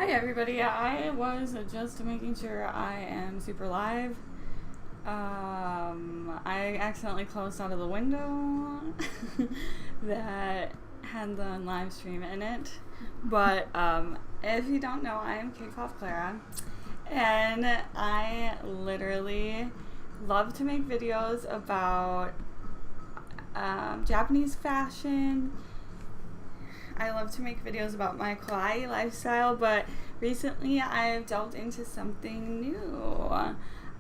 Hi everybody, I was just making sure I am super live. I accidentally closed out of the window that had the live stream in it. But if you don't know, I am CakePopClara, and I literally love to make videos about Japanese fashion. I love to make videos about my kawaii lifestyle, but recently I've delved into something new.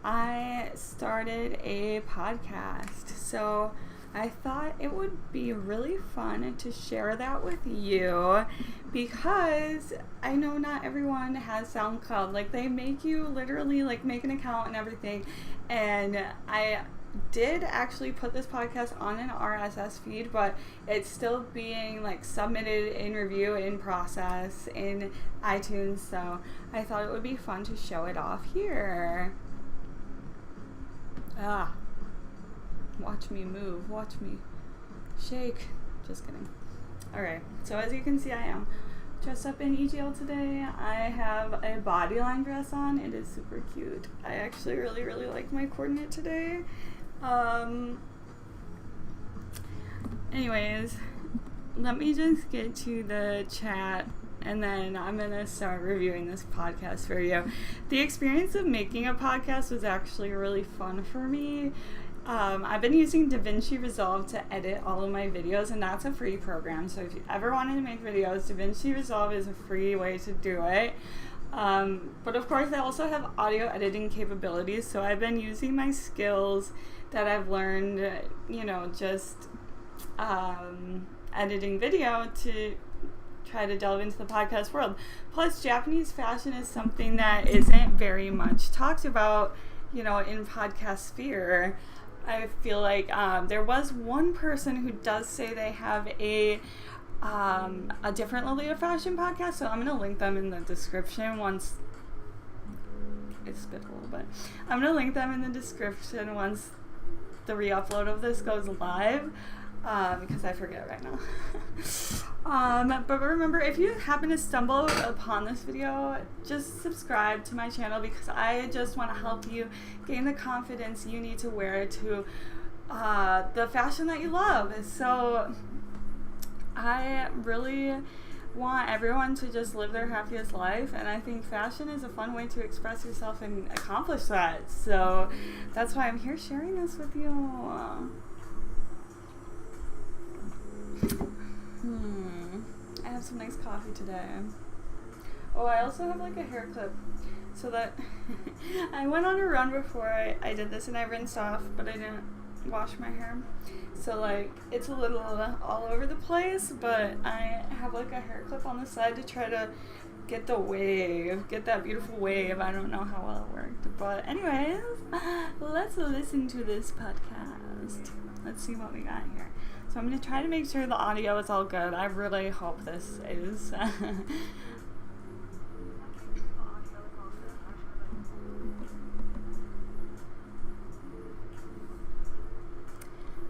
I started a podcast, so I thought it would be really fun to share that with you, because I know not everyone has SoundCloud. Like, they make you literally like make an account and everything, and I did actually put this podcast on an RSS feed, but it's still being like submitted in review in process in iTunes, so I thought it would be fun to show it off here. Watch me move, watch me shake. Just kidding. Alright, so as you can see, I am dressed up in EGL today. I have a bodyline dress on. It is super cute. I actually really like my coordinate today. Anyways, let me just get to the chat and then I'm gonna start reviewing this podcast for you. The experience of making a podcast was actually really fun for me. I've been using DaVinci Resolve to edit all of my videos, and that's a free program. So if you ever wanted to make videos, DaVinci Resolve is a free way to do it. But of course, I also have audio editing capabilities, so I've been using my skills that I've learned, just editing video to try to delve into the podcast world. Plus, Japanese fashion is something that isn't very much talked about, in podcast sphere. I feel like there was one person who does say they have a different Lolita Fashion podcast, so I'm going to link them in the description once. I spit a little bit. I'm going to link them in the description once the re-upload of this goes live, because I forget right now. But remember, if you happen to stumble upon this video, just subscribe to my channel, because I just want to help you gain the confidence you need to wear to the fashion that you love. So I really want everyone to just live their happiest life, and I think fashion is a fun way to express yourself and accomplish that. So that's why I'm here sharing this with you. I have some nice coffee today. Oh, I also have like a hair clip, so that I went on a run before I did this, and I rinsed off, but I didn't wash my hair. So like, it's a little all over the place, but I have like a hair clip on the side to try to get the wave, get that beautiful wave. I don't know how well it worked, but anyways, let's listen to this podcast. Let's see what we got here. So I'm going to try to make sure the audio is all good. I really hope this is.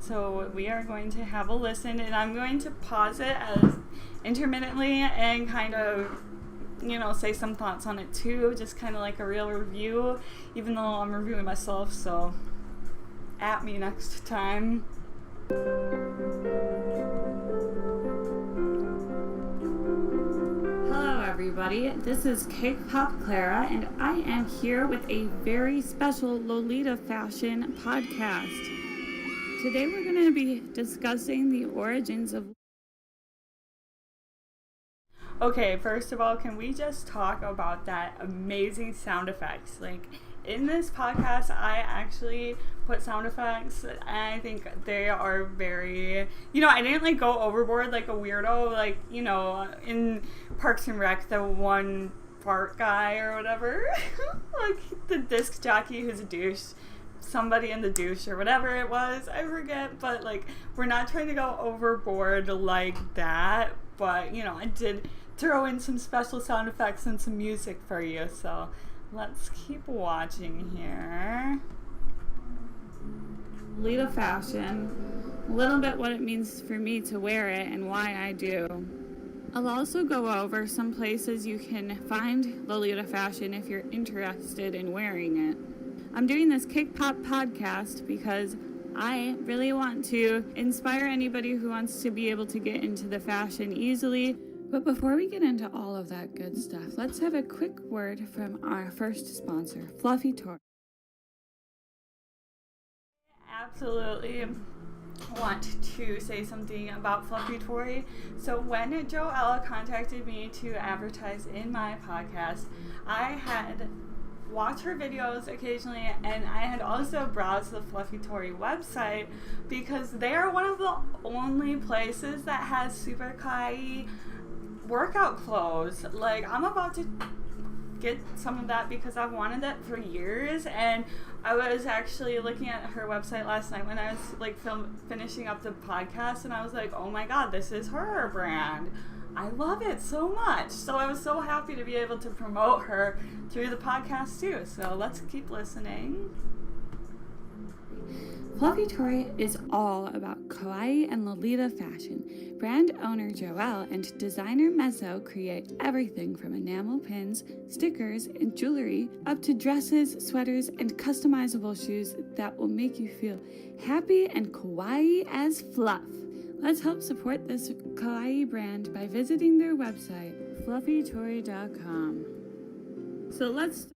So we are going to have a listen, and I'm going to pause it as intermittently and kind of, say some thoughts on it too, just kind of like a real review, even though I'm reviewing myself, so at me next time. Hello everybody, this is CakePopClara, and I am here with a very special Lolita Fashion podcast. Today we're going to be discussing the origins of... Okay, first of all, can we just talk about that amazing sound effects? Like, in this podcast, I actually put sound effects, and I think they are very... I didn't, like, go overboard like a weirdo, like, in Parks and Rec, the one fart guy or whatever. Like, the disc jockey who's a douche. Somebody in the douche or whatever it was, I forget, but like, we're not trying to go overboard like that, but I did throw in some special sound effects and some music for you, so let's keep watching here. Lolita Fashion, a little bit what it means for me to wear it and why I do. I'll also go over some places you can find Lolita Fashion if you're interested in wearing it. I'm doing this Cake Pop podcast because I really want to inspire anybody who wants to be able to get into the fashion easily. But before we get into all of that good stuff, let's have a quick word from our first sponsor, Tori. Absolutely want to say something about Tori. So when Joella contacted me to advertise in my podcast, I had watched her videos occasionally, and I had also browsed the Tori website because they are one of the only places that has super kawaii workout clothes. Like, I'm about to get some of that because I've wanted that for years, and I was actually looking at her website last night when I was like finishing up the podcast, and I was like, oh my god, this is her brand. I love it so much. So I was so happy to be able to promote her through the podcast too. So let's keep listening. Tori is all about kawaii and Lolita fashion. Brand owner Joelle and designer Mezzo create everything from enamel pins, stickers, and jewelry up to dresses, sweaters, and customizable shoes that will make you feel happy and kawaii as fluff. Let's help support this kawaii brand by visiting their website, FluffyKawaiiJo.com. So let's...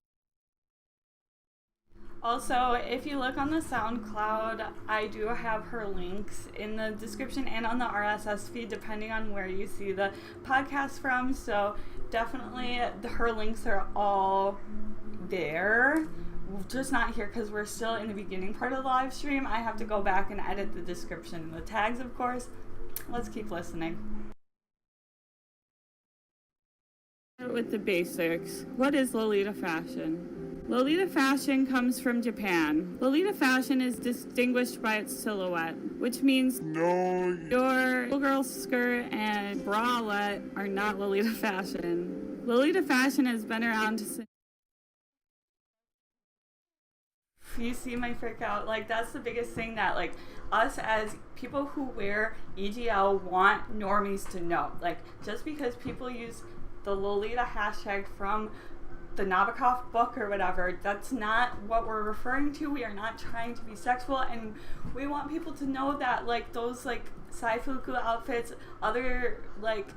Also, if you look on the SoundCloud, I do have her links in the description and on the RSS feed, depending on where you see the podcast from. So definitely her links are all there. Just not here because we're still in the beginning part of the live stream. I have to go back and edit the description and the tags, of course. Let's keep listening. With the basics, what is Lolita Fashion? Lolita Fashion comes from Japan. Lolita Fashion is distinguished by its silhouette, which means your little girl skirt and bralette are not Lolita Fashion. Lolita Fashion has been around since... You see my freak out? Like, that's the biggest thing that, like, us as people who wear EGL want normies to know. Like, just because people use the Lolita hashtag from the Nabokov book or whatever, that's not what we're referring to. We are not trying to be sexual, and we want people to know that, like, those, like, saifuku outfits, other, like,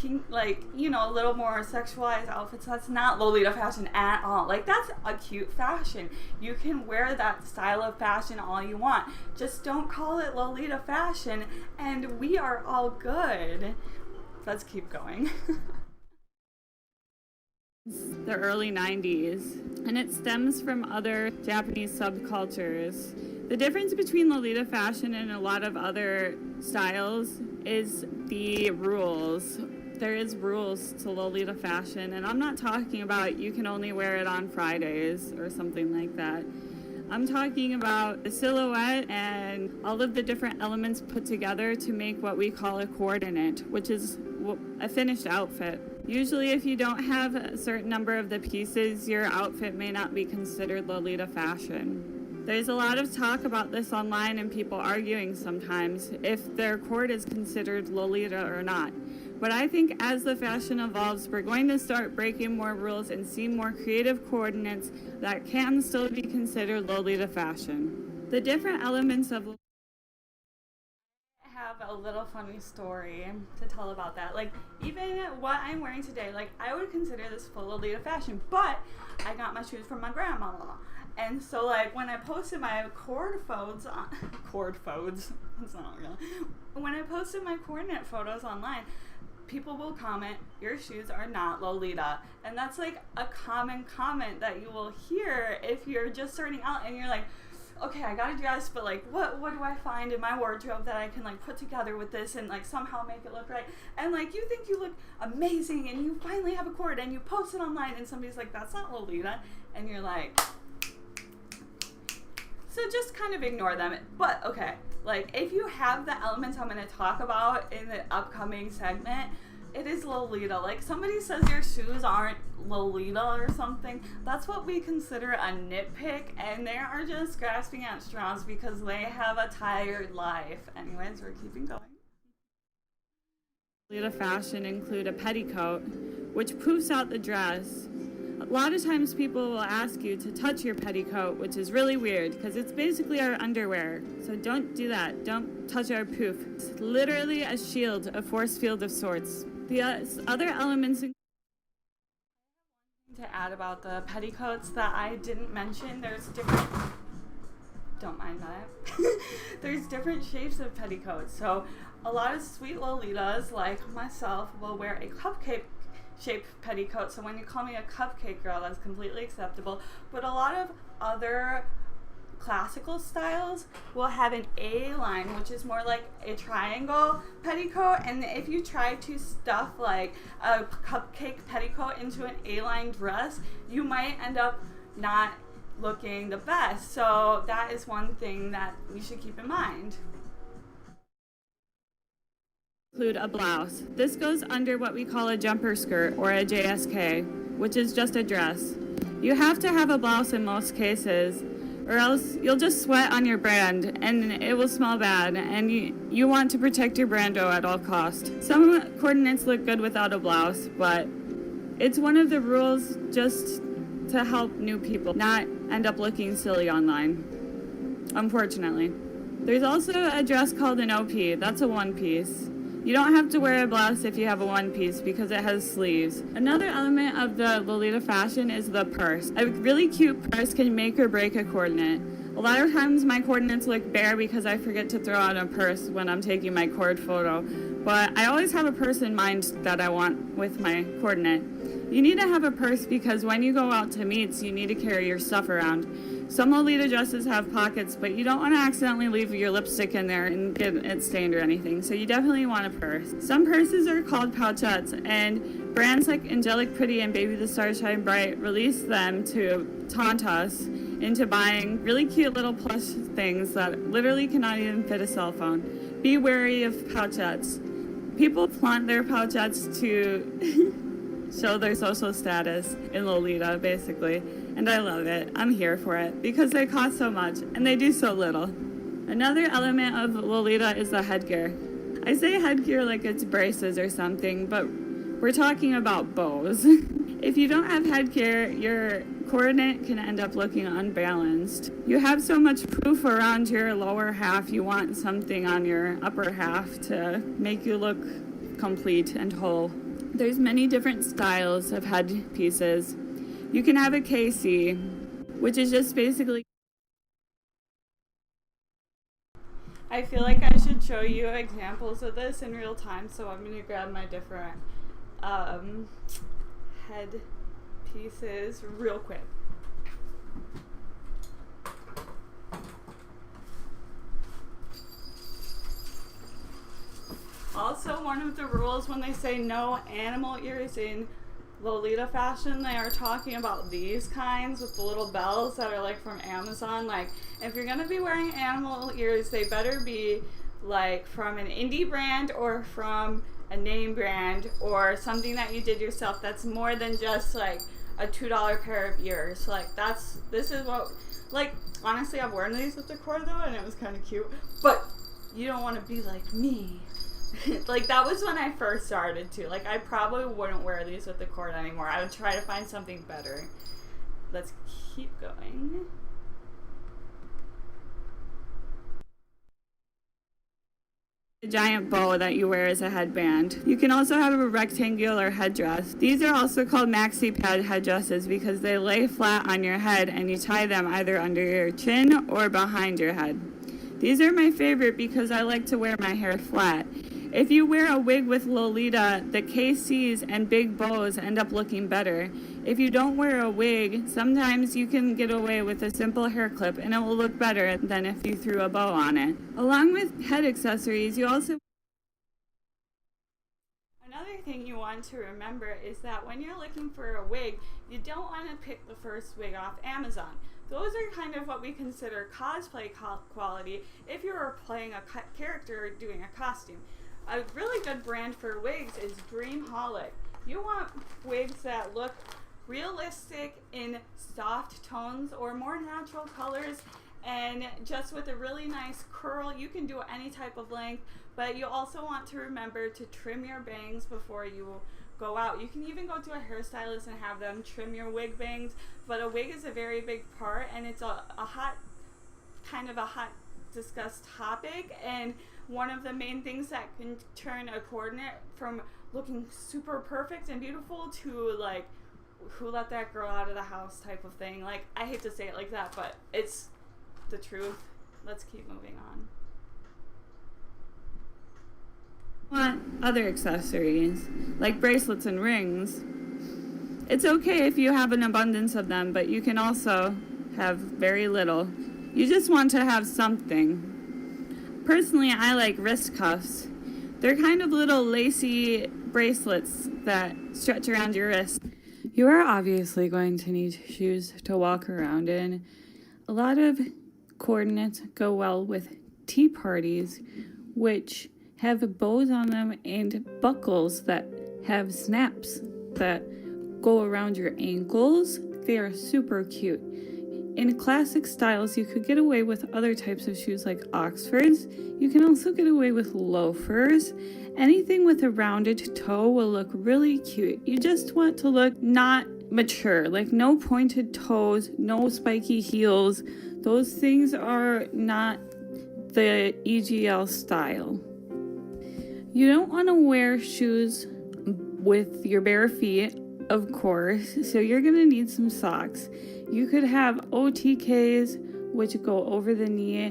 a little more sexualized outfits, that's not Lolita fashion at all. Like, that's a cute fashion. You can wear that style of fashion all you want. Just don't call it Lolita fashion, and we are all good. Let's keep going. The early 90s, and it stems from other Japanese subcultures. The difference between Lolita fashion and a lot of other styles is the rules. There is rules to Lolita fashion, and I'm not talking about you can only wear it on Fridays or something like that. I'm talking about the silhouette and all of the different elements put together to make what we call a coordinate, which is a finished outfit. Usually if you don't have a certain number of the pieces, your outfit may not be considered Lolita fashion. There's a lot of talk about this online and people arguing sometimes if their cord is considered Lolita or not. But I think as the fashion evolves, we're going to start breaking more rules and see more creative coordinates that can still be considered Lolita fashion. The different elements of... I have a little funny story to tell about that. Like, even what I'm wearing today, like, I would consider this full Lolita fashion, but I got my shoes from my grandma. And so, like, when I posted my that's not real. When I posted my coordinate photos online, people will comment, your shoes are not Lolita. And that's like a common comment that you will hear if you're just starting out and you're like, okay, I got a dress, but like, what do I find in my wardrobe that I can like put together with this and like somehow make it look right? And like, you think you look amazing and you finally have a cord and you post it online and somebody's like, that's not Lolita. And you're like, so just kind of ignore them. But okay, like if you have the elements I'm going to talk about in the upcoming segment, it is Lolita. Like somebody says your shoes aren't Lolita or something, that's what we consider a nitpick, and they are just grasping at straws because they have a tired life. Anyways, we're keeping going. Lolita Fashion include a petticoat, which poofs out the dress. A lot of times people will ask you to touch your petticoat, which is really weird because it's basically our underwear. So don't do that. Don't touch our poof. It's literally a shield, a force field of sorts. The other elements to add about the petticoats that I didn't mention, there's different, don't mind that, there's different shapes of petticoats. So a lot of sweet Lolitas like myself will wear a cupcake shaped petticoat. So when you call me a cupcake girl, that's completely acceptable. But a lot of other classical styles will have an A-line, which is more like a triangle petticoat, and if you try to stuff like a cupcake petticoat into an A-line dress, you might end up not looking the best. So that is one thing that you should keep in mind. Include a blouse. This goes under what we call a jumper skirt or a JSK, which is just a dress. You have to have a blouse in most cases, or else you'll just sweat on your brand and it will smell bad, and you want to protect your brando at all costs. Some coordinates look good without a blouse, but it's one of the rules just to help new people not end up looking silly online, unfortunately. There's also a dress called an OP. That's a one piece. You don't have to wear a blouse if you have a one piece because it has sleeves. Another element of the Lolita fashion is the purse. A really cute purse can make or break a coordinate. A lot of times my coordinates look bare because I forget to throw out a purse when I'm taking my cord photo. But I always have a purse in mind that I want with my coordinate. You need to have a purse because when you go out to meets, you need to carry your stuff around. Some Lolita dresses have pockets, but you don't want to accidentally leave your lipstick in there and get it stained or anything, so you definitely want a purse. Some purses are called pouchettes, and brands like Angelic Pretty and Baby the Stars Shine Bright release them to taunt us into buying really cute little plush things that literally cannot even fit a cell phone. Be wary of pouchettes. People flaunt their pouchettes to show their social status in Lolita, basically. And I love it. I'm here for it because they cost so much and they do so little. Another element of Lolita is the headgear. I say headgear like it's braces or something, but we're talking about bows. If you don't have headgear, your coordinate can end up looking unbalanced. You have so much poof around your lower half, you want something on your upper half to make you look complete and whole. There's many different styles of headpieces. You can have a KC, which is just basically... I feel like I should show you examples of this in real time, so I'm going to grab my different head pieces real quick. Also, one of the rules when they say no animal ears in Lolita fashion, they are talking about these kinds with the little bells that are like from Amazon. Like, if you're gonna be wearing animal ears, they better be like from an indie brand or from a name brand or something that you did yourself that's more than just like a $2 pair of ears. Like, this is what, like, honestly, I've worn these with the cord though, and it was kind of cute, but you don't want to be like me. Like, that was when I first started too. Like, I probably wouldn't wear these with the cord anymore. I would try to find something better. Let's keep going. A giant bow that you wear as a headband. You can also have a rectangular headdress. These are also called Maxi Pad Headdresses because they lay flat on your head and you tie them either under your chin or behind your head. These are my favorite because I like to wear my hair flat. If you wear a wig with Lolita, the KCs and big bows end up looking better. If you don't wear a wig, sometimes you can get away with a simple hair clip and it will look better than if you threw a bow on it. Along with head accessories, you also... Another thing you want to remember is that when you're looking for a wig, you don't want to pick the first wig off Amazon. Those are kind of what we consider cosplay quality if you're playing a character or doing a costume. A really good brand for wigs is Dreamholic. You want wigs that look realistic in soft tones or more natural colors and just with a really nice curl. You can do any type of length, but you also want to remember to trim your bangs before you go out. You can even go to a hairstylist and have them trim your wig bangs, but a wig is a very big part, and it's a hot discussed topic, and one of the main things that can turn a coordinate from looking super perfect and beautiful to like, who let that girl out of the house type of thing. Like, I hate to say it like that, but it's the truth. Let's keep moving on. Want other accessories like bracelets and rings. It's okay if you have an abundance of them, but you can also have very little. You just want to have something. Personally, I like wrist cuffs. They're kind of little lacy bracelets that stretch around your wrist. You are obviously going to need shoes to walk around in. A lot of coordinates go well with tea parties, which have bows on them and buckles that have snaps that go around your ankles. They are super cute. In classic styles, you could get away with other types of shoes like Oxfords. You can also get away with loafers. Anything with a rounded toe will look really cute. You just want to look not mature, like no pointed toes, no spiky heels. Those things are not the EGL style. You don't want to wear shoes with your bare feet, of course, so you're going to need some socks. You could have OTKs, which go over the knee.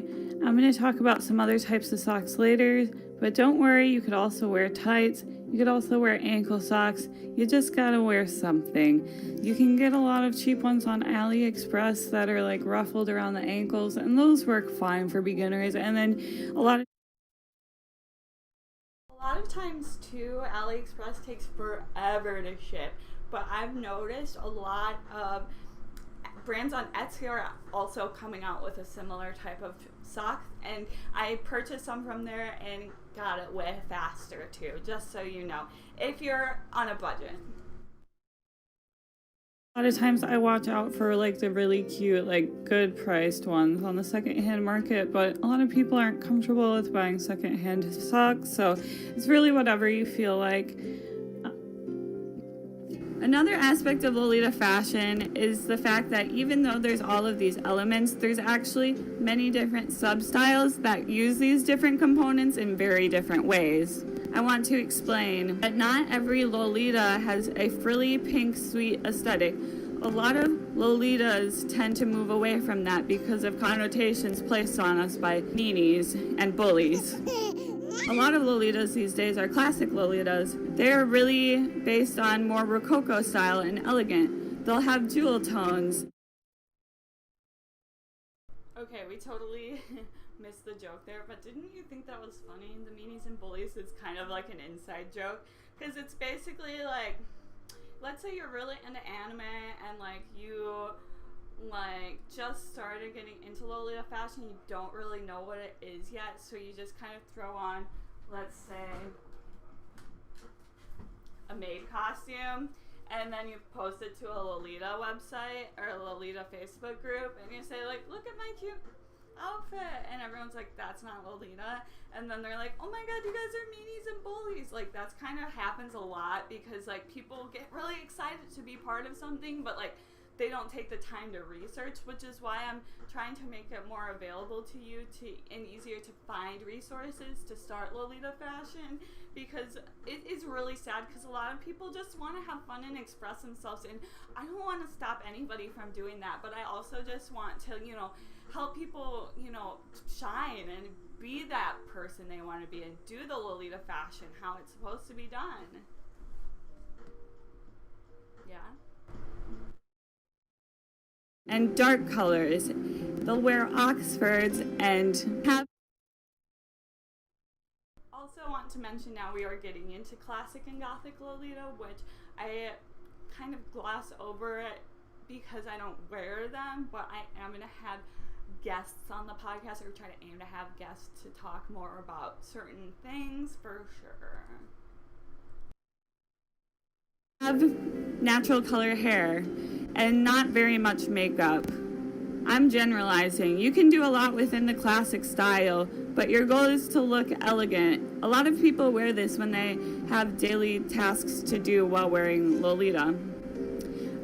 I'm going to talk about some other types of socks later, but don't worry, you could also wear tights. You could also wear ankle socks. You just got to wear something. You can get a lot of cheap ones on AliExpress that are like ruffled around the ankles, and those work fine for beginners. And then a lot of times too, AliExpress takes forever to ship, but I've noticed a lot of brands on Etsy are also coming out with a similar type of sock, and I purchased some from there and got it way faster too, just so you know, if you're on a budget. A lot of times I watch out for like the really cute, like good priced ones on the secondhand market, but a lot of people aren't comfortable with buying secondhand socks, so it's really whatever you feel like. Another aspect of Lolita Fashion is the fact that even though there's all of these elements, there's actually many different sub-styles that use these different components in very different ways. I want to explain that not every Lolita has a frilly pink sweet aesthetic. A lot of Lolitas tend to move away from that because of connotations placed on us by ninis and bullies. A lot of Lolitas these days are classic Lolitas. They're really based on more Rococo style and elegant. They'll have jewel tones. Okay, we totally missed the joke there, but didn't you think that was funny? The meanies and bullies is kind of like an inside joke, because it's basically like, let's say you're really into anime and like you like just started getting into Lolita Fashion, you don't really know what it is yet, so you just kind of throw on, let's say, a maid costume, and then you post it to a Lolita website or a Lolita Facebook group, and you say like, look at my cute outfit, and everyone's like, that's not Lolita, and then they're like, oh my god, you guys are meanies and bullies. Like, that's kind of happens a lot because like people get really excited to be part of something, but like they don't take the time to research, which is why I'm trying to make it more available to you and easier to find resources to start Lolita Fashion, because it is really sad because a lot of people just want to have fun and express themselves, and I don't want to stop anybody from doing that, but I also just want to, you know, help people, you know, shine and be that person they want to be and do the Lolita Fashion how it's supposed to be done. Yeah. And dark colors. They'll wear Oxfords and have... Also want to mention now we are getting into classic and gothic Lolita, which I kind of gloss over it because I don't wear them, but I am going to have guests on the podcast, or try to aim to have guests to talk more about certain things for sure. Have natural color hair and not very much makeup. I'm generalizing. You can do a lot within the classic style, but your goal is to look elegant. A lot of people wear this when they have daily tasks to do while wearing Lolita.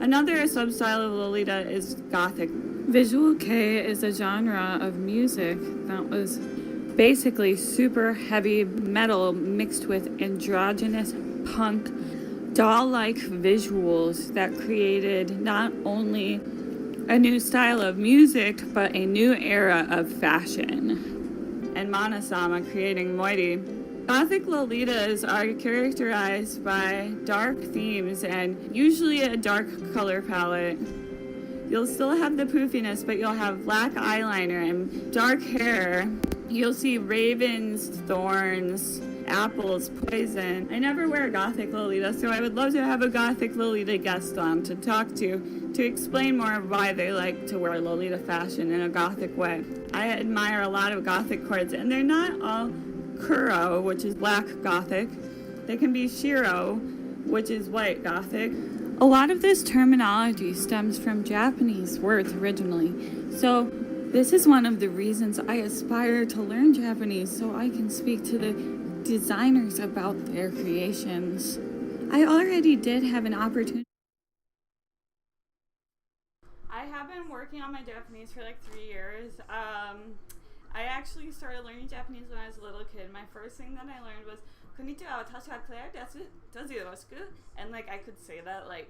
Another sub-style of Lolita is Gothic. Visual Kei is a genre of music that was basically super heavy metal mixed with androgynous punk, doll-like visuals that created not only a new style of music, but a new era of fashion. And Manasama creating Moiri. Gothic Lolitas are characterized by dark themes and usually a dark color palette. You'll still have the poofiness, but you'll have black eyeliner and dark hair. You'll see ravens, thorns, apples, poison. I never wear a Gothic Lolita, so I would love to have a Gothic Lolita guest on to talk to explain more of why they like to wear Lolita fashion in a Gothic way. I admire a lot of Gothic cords, and they're not all Kuro, which is black Gothic. They can be Shiro, which is white Gothic. A lot of this terminology stems from Japanese words originally, so this is one of the reasons I aspire to learn Japanese so I can speak to the designers about their creations. I already did have an opportunity. I have been working on my Japanese for like 3 years. I actually started learning Japanese when I was a little kid. My first thing that I learned was "Konnichiwa, watashi wa Claire desu, dozu yoroshiku," and like I could say that, like,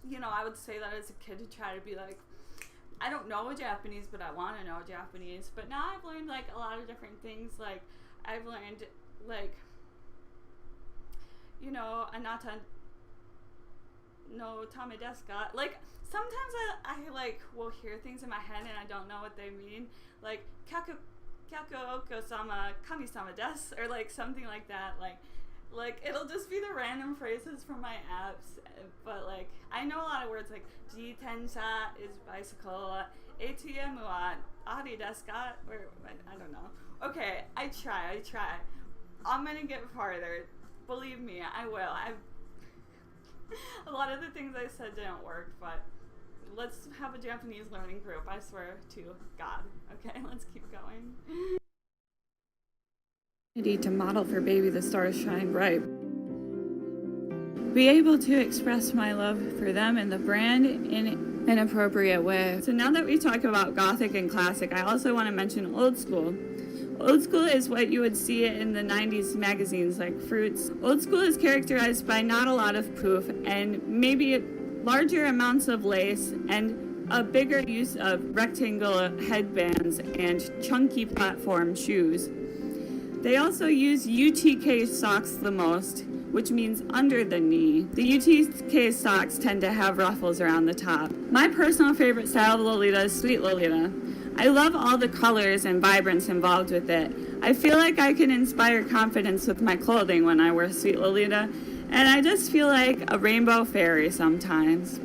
you know, I would say that as a kid to try to be like, I don't know Japanese, but I want to know Japanese. But now I've learned like a lot of different things. Like I've learned like, you know, anata no tame desu ka. Like sometimes I like will hear things in my head and I don't know what they mean. Like kyaku oko-sama kami-sama desu, or like something like that. Like it'll just be the random phrases from my apps, but like I know a lot of words like jitensha is bicycle, ATM wa ari desu ka, or I don't know. Okay, I try. I'm gonna get farther. Believe me, I will. A lot of the things I said didn't work, but let's have a Japanese learning group. I swear to God. Okay, let's keep going. To model for Baby the Stars Shine Bright. Be able to express my love for them and the brand in an appropriate way. So now that we talk about Gothic and Classic, I also want to mention Old School. Old School is what you would see in the 90s magazines like Fruits. Old School is characterized by not a lot of poof and maybe larger amounts of lace and a bigger use of rectangle headbands and chunky platform shoes. They also use UTK socks the most, which means under the knee. The UTK socks tend to have ruffles around the top. My personal favorite style of Lolita is Sweet Lolita. I love all the colors and vibrance involved with it. I feel like I can inspire confidence with my clothing when I wear Sweet Lolita, and I just feel like a rainbow fairy sometimes.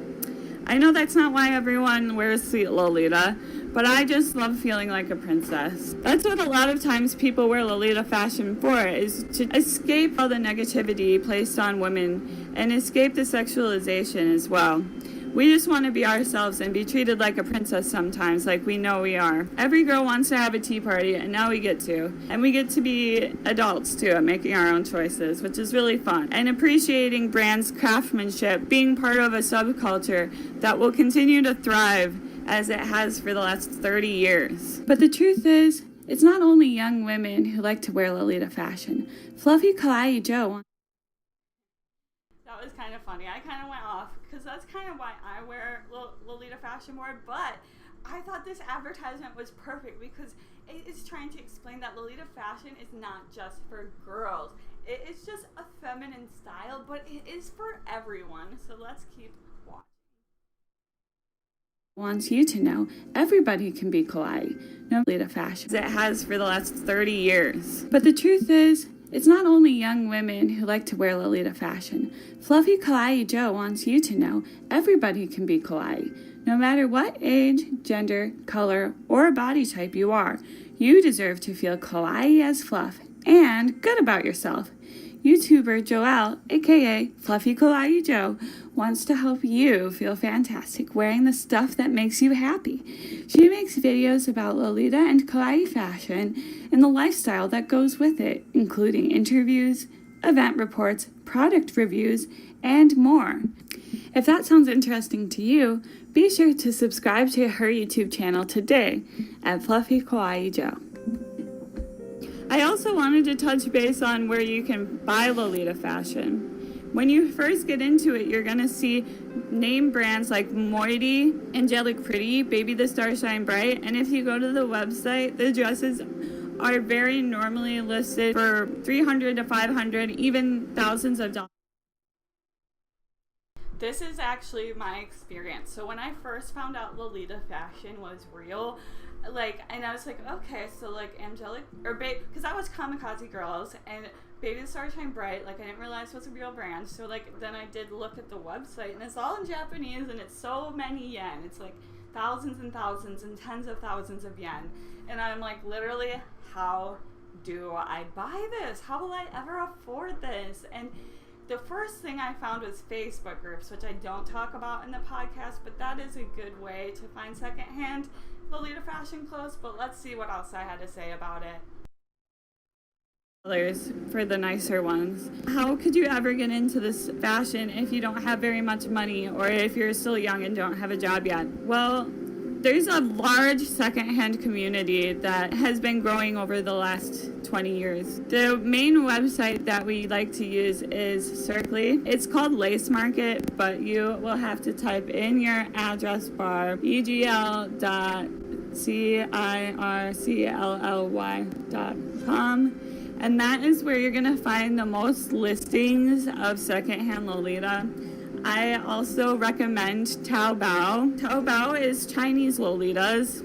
I know that's not why everyone wears Sweet Lolita, but I just love feeling like a princess. That's what a lot of times people wear Lolita fashion for, is to escape all the negativity placed on women and escape the sexualization as well. We just want to be ourselves and be treated like a princess sometimes, like we know we are. Every girl wants to have a tea party, and now we get to. And we get to be adults, too, at making our own choices, which is really fun. And appreciating brands' craftsmanship, being part of a subculture that will continue to thrive as it has for the last 30 years. But the truth is, it's not only young women who like to wear Lolita fashion. FluffyKawaiiJo. That was kind of funny. I kind of went off because that's kind of why I wear Lolita fashion more, but I thought this advertisement was perfect because it is trying to explain that Lolita fashion is not just for girls. It is just a feminine style, but it is for everyone. So let's keep watching. Wants you to know everybody can be kawaii. No Lolita fashion. It has for the last 30 years. But the truth is, it's not only young women who like to wear Lolita fashion. FluffyKawaiiJo wants you to know everybody can be kawaii. No matter what age, gender, color, or body type you are, you deserve to feel kawaii as fluff and good about yourself. YouTuber Joelle, aka FluffyKawaiiJo, wants to help you feel fantastic wearing the stuff that makes you happy. She makes videos about Lolita and kawaii fashion and the lifestyle that goes with it, including interviews, event reports, product reviews, and more. If that sounds interesting to you, be sure to subscribe to her YouTube channel today at FluffyKawaiiJo. I also wanted to touch base on where you can buy Lolita Fashion. When you first get into it, you're going to see name brands like Moity, Angelic Pretty, Baby the Star Shine Bright, and if you go to the website, the dresses are very normally listed for $300 to $500, even thousands of dollars. This is actually my experience. So when I first found out Lolita Fashion was real, and I was like, okay, so Angelic, because I was Kamikaze Girls, and Baby the Star Shine Bright, I didn't realize it was a real brand, so then I did look at the website, and it's all in Japanese, and it's so many yen. It's thousands and thousands and tens of thousands of yen, and I'm literally, how do I buy this? How will I ever afford this? And the first thing I found was Facebook groups, which I don't talk about in the podcast, but that is a good way to find secondhand Lolita Fashion clothes. But let's see what else I had to say about it. Colors for the nicer ones. How could you ever get into this fashion if you don't have very much money, or if you're still young and don't have a job yet? Well, there's a large secondhand community that has been growing over the last 20 years. The main website that we like to use is Circly. It's called Lace Market, but you will have to type in your address bar, egl.circly.com, and that is where you're going to find the most listings of secondhand Lolita. I also recommend Taobao. Taobao is Chinese Lolitas,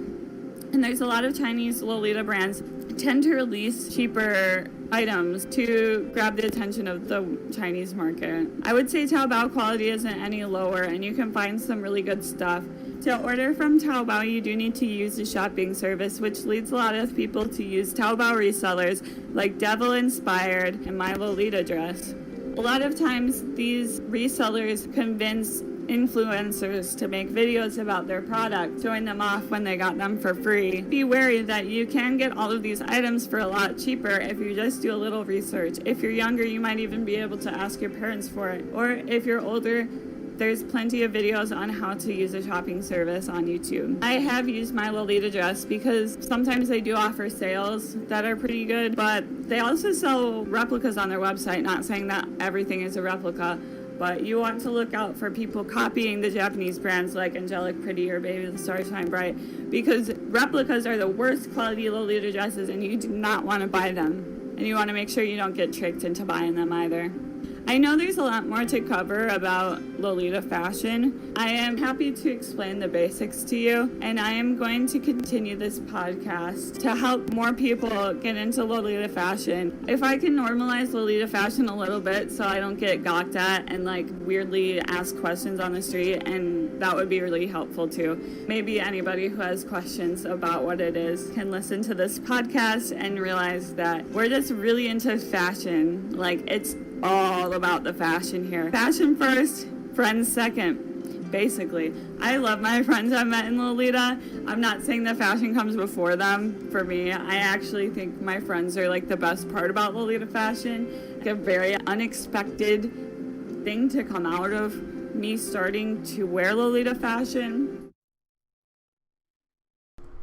and there's a lot of Chinese Lolita brands tend to release cheaper items to grab the attention of the Chinese market. I would say Taobao quality isn't any lower, and you can find some really good stuff. To order from Taobao, you do need to use the shopping service, which leads a lot of people to use Taobao resellers like Devil Inspired and My Lolita Dress. A lot of times these resellers convince influencers to make videos about their product, showing them off when they got them for free. Be wary that you can get all of these items for a lot cheaper if you just do a little research. If you're younger, you might even be able to ask your parents for it. Or if you're older, there's plenty of videos on how to use a shopping service on YouTube. I have used My Lolita Dress because sometimes they do offer sales that are pretty good, but they also sell replicas on their website, not saying that everything is a replica, but you want to look out for people copying the Japanese brands like Angelic Pretty or Baby the Star Shine Bright, because replicas are the worst quality Lolita dresses and you do not want to buy them. And you want to make sure you don't get tricked into buying them either. I know there's a lot more to cover about Lolita Fashion. I am happy to explain the basics to you, and I am going to continue this podcast to help more people get into Lolita Fashion. If I can normalize Lolita Fashion a little bit so I don't get gawked at and weirdly ask questions on the street, and that would be really helpful too. Maybe anybody who has questions about what it is can listen to this podcast and realize that we're just really into fashion. It's all about the fashion here. Fashion first, friends second, basically. I love my friends I met in Lolita. I'm not saying that fashion comes before them. For me, I actually think my friends are the best part about Lolita Fashion. A very unexpected thing to come out of me starting to wear Lolita Fashion.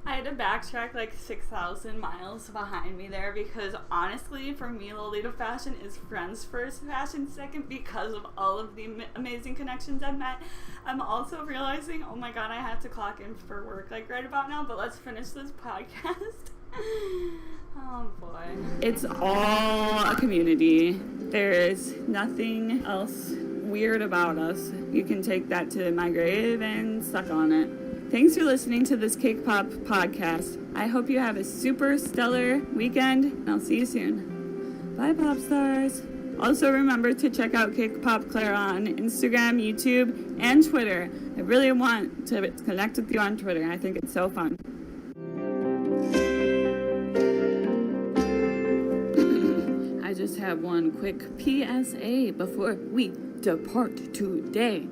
I had to backtrack 6,000 miles behind me there, because honestly, for me, Lolita Fashion is friends first, fashion second, because of all of the amazing connections I've met. I'm also realizing, oh my god, I have to clock in for work right about now, but let's finish this podcast. Oh boy. It's all a community. There is nothing else weird about us. You can take that to my grave and suck on it. Thanks for listening to this Cake Pop podcast. I hope you have a super stellar weekend, and I'll see you soon. Bye, pop stars. Also, remember to check out CakePopClara on Instagram, YouTube, and Twitter. I really want to connect with you on Twitter. I think it's so fun. I just have one quick PSA before we depart today.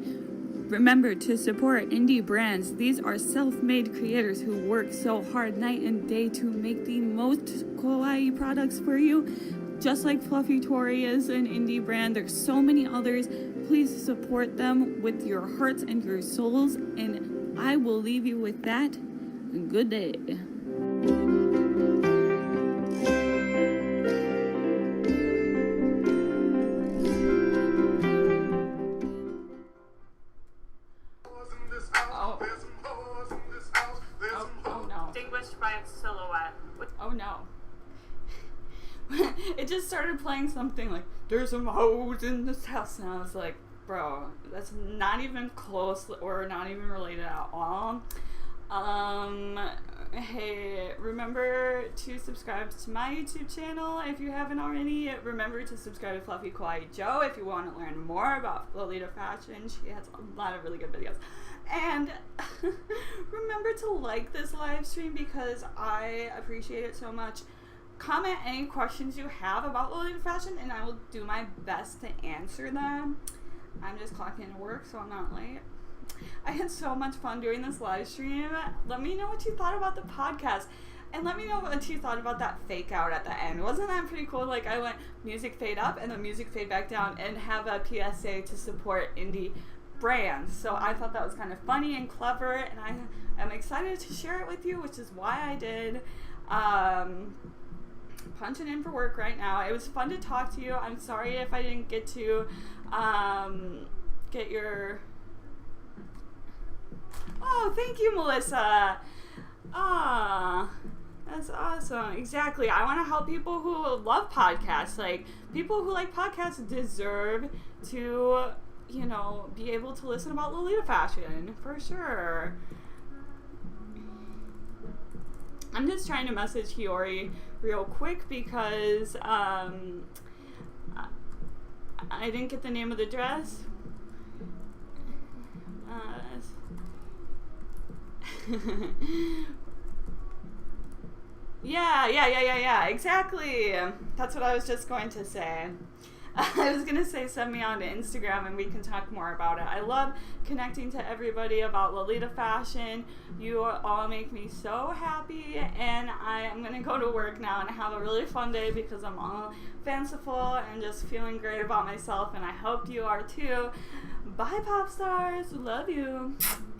Remember to support indie brands. These are self-made creators who work so hard night and day to make the most kawaii products for you. Just like Fluffy Tori is an indie brand, there's so many others. Please support them with your hearts and your souls. And I will leave you with that. Good day. Oh no. It just started playing something like, there's some hoes in this house. And I was like, bro, that's not even close or not even related at all. Hey, remember to subscribe to my YouTube channel if you haven't already. Remember to subscribe to FluffyKawaiiJo if you want to learn more about Lolita Fashion. She has a lot of really good videos. And remember to like this live stream because I appreciate it so much. Comment any questions you have about Lolita Fashion and I will do my best to answer them. I'm just clocking into work so I'm not late. I had so much fun doing this live stream. Let me know what you thought about the podcast. And let me know what you thought about that fake out at the end. Wasn't that pretty cool? Like, I went music fade up and then music fade back down and have a PSA to support indie brands. So I thought that was kind of funny and clever, and I am excited to share it with you, which is why I did. Punching in for work right now. It was fun to talk to you. I'm sorry if I didn't get to get your... Oh, thank you, Melissa. Ah, that's awesome. Exactly. I want to help people who love podcasts. Like, people who like podcasts deserve to, you know, be able to listen about Lolita Fashion, for sure. I'm just trying to message Tori real quick because I didn't get the name of the dress. Yeah, exactly. That's what I was just going to say. I was going to say send me on to Instagram and we can talk more about it. I love connecting to everybody about Lolita Fashion. You all make me so happy, and I am going to go to work now and have a really fun day because I'm all fanciful and just feeling great about myself, and I hope you are too. Bye, pop stars. Love you.